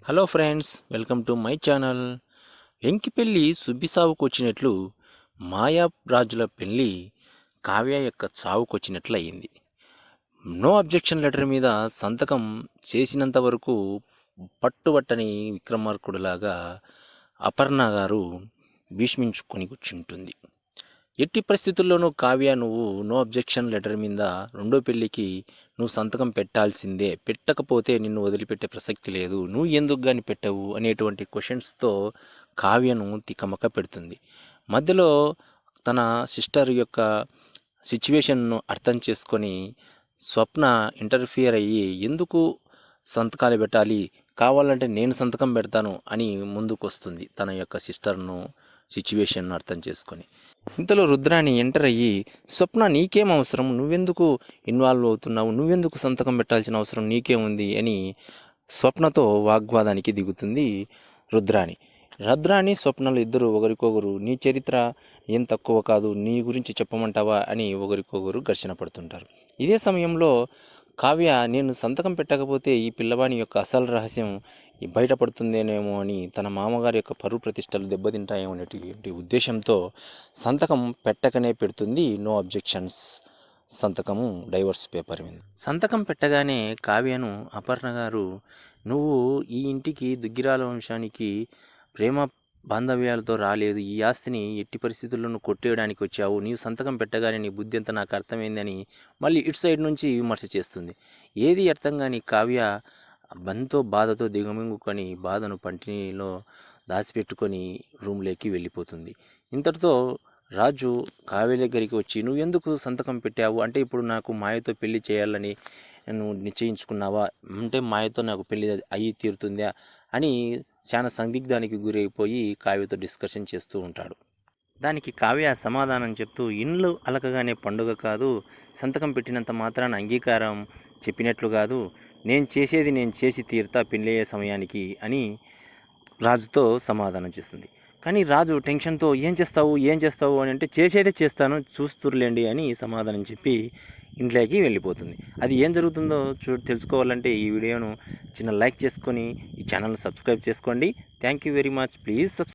Hello friends, welcome to my channel. Venkipelli సుబ్బిసావుకు వచ్చినట్లు మాయా రాజుల పెళ్ళి కావ్య యొక్క చావుకు వచ్చినట్లు అయింది. నో అబ్జెక్షన్ లెటర్ మీద సంతకం చేసినంత వరకు పట్టుబట్టని విక్రమార్కుడిలాగా అపర్ణ గారు భీష్మించుకొని కూర్చుంటుంది. ఎట్టి పరిస్థితుల్లోనూ కావ్య, నువ్వు నో అబ్జెక్షన్ లెటర్ మీద రెండో పెళ్ళికి నువ్వు సంతకం పెట్టాల్సిందే, పెట్టకపోతే నిన్ను వదిలిపెట్టే ప్రసక్తి లేదు, నువ్వు ఎందుకు కానీ పెట్టవు అనేటువంటి క్వశ్చన్స్తో కావ్యను తికమక పెడుతుంది. మధ్యలో తన సిస్టర్ యొక్క సిచ్యువేషన్ను అర్థం చేసుకొని స్వప్న ఇంటర్ఫియర్ అయ్యి, ఎందుకు సంతకాలు పెట్టాలి, కావాలంటే నేను సంతకం పెడతాను అని ముందుకు వస్తుంది తన యొక్క సిస్టర్ను సిచ్యువేషన్ను అర్థం చేసుకొని. ఇంతలో రుద్రాణి ఎంటర్ అయ్యి, స్వప్న నీకేం అవసరం, నువ్వెందుకు ఇన్వాల్వ్ అవుతున్నావు, నువ్వెందుకు సంతకం పెట్టాల్సిన అవసరం నీకేముంది అని స్వప్నతో వాగ్వాదానికి దిగుతుంది రుద్రాణి. స్వప్నలు ఇద్దరు ఒకరికొకరు నీ చరిత్ర ఏం తక్కువ కాదు, నీ గురించి చెప్పమంటావా అని ఒకరికొకరు ఘర్షణ పడుతుంటారు. ఇదే సమయంలో కావ్య, నేను సంతకం పెట్టకపోతే ఈ పిల్లవాని యొక్క అసలు రహస్యం బయటపడుతుందేనేమో అని, తన మామగారి యొక్క పరువు ప్రతిష్టలు దెబ్బతింటాయేమో అనేటువంటి ఉద్దేశంతో సంతకం పెట్టకనే పెడుతుంది నో అబ్జెక్షన్స్ సంతకము డైవర్స్ పేపర్ మీద. సంతకం పెట్టగానే కావ్యను అపర్ణ గారు, నువ్వు ఈ ఇంటికి దుగ్గిరాల వంశానికి ప్రేమ బాంధవ్యాలతో రాలేదు, ఈ ఆస్తిని ఎట్టి పరిస్థితుల్లోనూ కొట్టేయడానికి వచ్చావు, నీవు సంతకం పెట్టగానే నీ బుద్ధి అంతా నాకు అర్థమైందని మళ్ళీ ఇటు సైడ్ నుంచి విమర్శ చేస్తుంది. ఏది అర్థం కాని కావ్య బంతో బాధతో దిగమింగుకొని బాధను పంటిలో దాచిపెట్టుకొని రూమ్లోకి వెళ్ళిపోతుంది. ఇంతటితో రాజు కావ్య దగ్గరికి వచ్చి, నువ్వు ఎందుకు సంతకం పెట్టావు అంటే, ఇప్పుడు నాకు మాయతో పెళ్లి చేయాలని నువ్వు నిశ్చయించుకున్నావా, అంటే మాయతో నాకు పెళ్లి అయ్యి తీరుతుందా అని చాలా సందిగ్ధానికి గురైపోయి కావ్యతో డిస్కషన్ చేస్తూ ఉంటాడు. దానికి కావ్య సమాధానం చెప్తూ, ఇండ్లు అలకగానే పండుగ కాదు, సంతకం పెట్టినంత మాత్రాన అంగీకారం చెప్పినట్లు కాదు, నేను చేసేది నేను చేసి తీరుతా పెళ్ళయ్యే సమయానికి అని రాజుతో సమాధానం చేస్తుంది. కానీ రాజు టెన్షన్తో, ఏం చేస్తావు అని అంటే, చేసేదే చేస్తాను చూస్తుర్లేండి అని సమాధానం చెప్పి ఇంట్లోకి వెళ్ళిపోతుంది. అది ఏం జరుగుతుందో తెలుసుకోవాలంటే ఈ వీడియోను చిన్న లైక్ చేసుకొని ఈ ఛానల్ను సబ్స్క్రైబ్ చేసుకోండి. Thank you very much. Please subscribe.